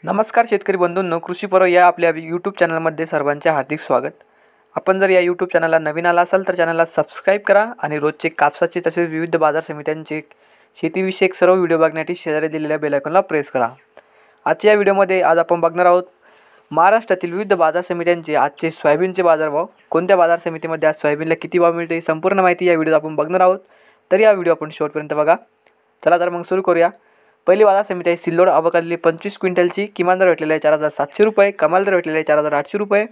नमस्कार शेतकरी बंधूंनो, कृषी पर्व या आपल्या यूट्यूब चॅनलमध्ये सर्वांचे हार्दिक स्वागत। आपण जर या यूट्यूब चॅनलला नवीन आला असाल तर चॅनलला सबस्क्राईब करा आणि रोजचे कापसाचे तसेच विविध बाजार समित्यांचे शेतीविषयक सर्व व्हिडिओ बघण्यासाठी शेजारी दिलेल्या बेल आयकॉनला प्रेस करा। आजच्या या व्हिडिओमध्ये आज आपण बघणार आहोत महाराष्ट्रातील विविध बाजार समित्यांचे आजचे सोयाबीनचे बाजारभाव, कोणत्या बाजार समितीमध्ये आज सोयाबीनला किती भाव मिळते, संपूर्ण माहिती या व्हिडिओत आपण बघणार आहोत। तर या व्हिडिओ आपण शेवटपर्यंत बघा। चला तर मग सुरू करूया। पहिली बाजार समिती आहे सिल्लोड। आवकाली 25 क्विंटलची किमान दर भेटलेला आहे 4700 रुपये, कमाल दर भेटलेला आहे 4800 रुपये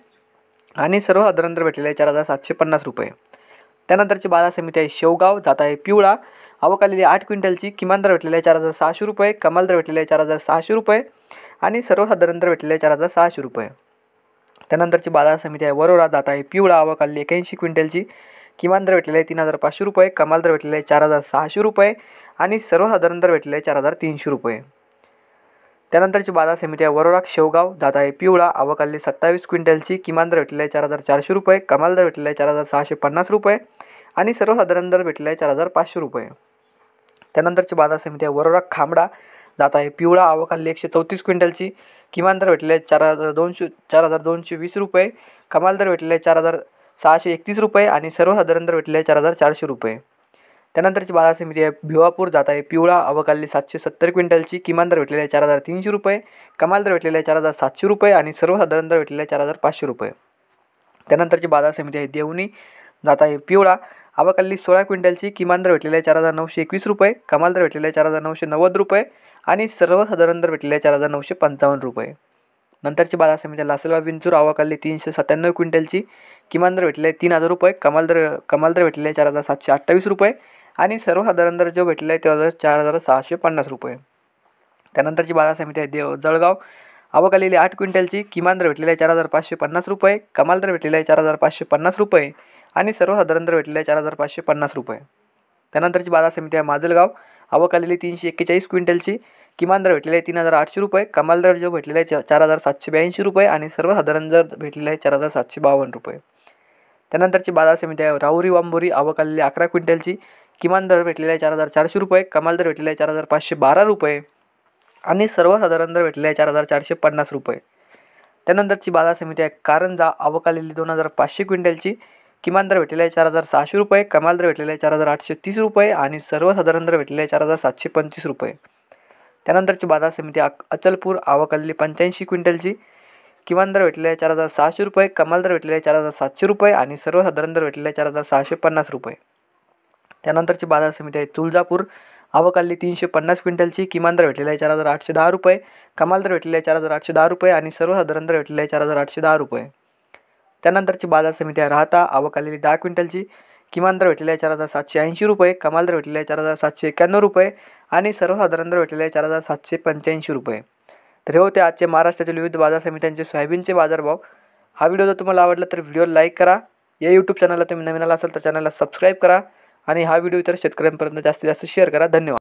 आणि सर्वसाधारण दर भेटलेला आहे 4750 रुपये। त्यानंतरची बाजार समिती आहे शेवगाव, जात आहे पिवळा। आवकाली 8 क्विंटलची किमान दर भेटलेला आहे 4600 रुपये, कमाल दर भेटलेला आहे 4600 रुपये आणि सर्वसाधारण दर भेटलेला आहे 4600 रुपये। त्यानंतरची बाजार समिती आहे वरोरा, जात आहे पिवळा। आवकाली 81 क्विंटलची किमान दर भेटलेला आहे 3500 रुपये, कमाल दर भेटलेला आहे 4600 रुपये आणि सर्वसाधारण दर भेटलेले आहे 4300 रुपये। त्यानंतरची बाजार समिती आहे वरोरा शेवगाव, जात आहे पिवळा। आवकाली 27 क्विंटलची किमान दर भेटलेला आहे 4400 रुपये, कमाल दर भेटलेला आहे 4650 रुपये आणि सर्वसाधारण दर भेटलेला आहे 4500 रुपये। त्यानंतरची बाजार समिती आहे वरोरा खामडा, जात आहे पिवळा। आवकाली 134 क्विंटलची किमान दर भेटलेला आहे 4220 रुपये, कमाल दर भेटलेला आहे 4631 रुपये आणि सर्वसाधारण दर भेटलेला आहे 4400 रुपये। त्यानंतरची बाजार समिती आहे भिवापूर, जात आहे पिवळा। आवकाली 770 क्विंटलची किमान दर भेटलेला आहे 4300 रुपये, कमाल दर भेटलेला आहे 4700 रुपये आणि सर्वसाधारण दर भेटलेला आहे 4500 रुपये। त्यानंतरची बाजार समिती आहे देवणी, जात आहे पिवळा। आवकाली 16 क्विंटलची किमान दर भेटलेला आहे 4921 रुपये, कमाल दर भेटलेला आहे 4990 रुपये आणि सर्वसाधारण दर भेटलेला आहे 4955 रुपये। नंतरची बाजार समिती आहे लासलगाव विंचूर। आवकाली 397 क्विंटलची किमान दर भेटलेला आहे 3000 रुपये, कमाल दर भेटलेला आहे 4728 रुपये आणि सर्वसाधारण दर जो भेटलेला आहे तो 4650 रुपये। त्यानंतरची बाजार समिती आहे जळगाव। आवकाली 8 क्विंटलची किमान दर भेटलेला आहे 4550 रुपये, कमाल दर भेटलेला आहे 4550 रुपये आणि सर्वसाधारण दर भेटलेला आहे 4550 रुपये। त्यानंतरची बाजार समिती आहे माजलगाव। आवकाली 341 क्विंटलची किमान दर भेटलेला आहे 3800 रुपये, कमाल दर जो भेटलेला आहे 4782 रुपये आणि सर्वसाधारण दर भेटलेला आहे 4752 रुपये। त्यानंतरची बाजार समिती आहे राहुरी वांबोरी। आवकाली 11 क्विंटलची किमान दर भेटलेला आहे 4400 रुपये, कमाल दर भेटलेला आहे 4512 रुपये आणि सर्वसाधारण दर भेटलेला आहे 4450 रुपये। त्यानंतरची बाजार समिती आहे कारंजा। आवकाली 2500 क्विंटलची किमान दर भेटलेला आहे 4600 रुपये, कमाल दर भेटलेला आहे 4830 रुपये आणि सर्वसाधारण दर भेटलेला आहे 4725 रुपये। त्यानंतरची बाजार समिती अचलपूर। आवकाली 85 क्विंटलची किमान दर भेटलेला आहे 4600 रुपये, कमाल दर भेटलेला आहे 4700 रुपये आणि सर्वसाधारण दर भेटलेला आहे 4650 रुपये। त्यानंतरची बाजार समिती आहे तुळजापूर। आवकाली 350 क्विंटलची किमान दर भेटलेला आहे 4810 रुपये, कमाल दर भेटलेला आहे 4810 रुपये आणि सर्वसाधारण दर भेटलेला आहे 4810 रुपये। त्यानंतरची बाजार समिती आहे राहता। आवकाली 10 क्विंटलची किमान दर भेटलेला आहे 4780 रुपये, कमाल दर भेटलेला आहे 4791 रुपये आणि सर्वसाधारण दर भेटलेला आहे 4785 रुपये। तर हे होते आजचे महाराष्ट्रातील विविध बाजार समित्यांचे सोयाबीनचे बाजारभाव। हा व्हिडिओ जर तुम्हाला आवडला तर व्हिडिओला लाईक करा। या यूट्यूब चॅनलला तुम्ही नवीन आला असाल तर चॅनलला सबस्क्राईब करा आणि हा व्हिडिओ इतर शेतकऱ्यांपर्यंत जास्तीत जास्त शेअर करा। धन्यवाद।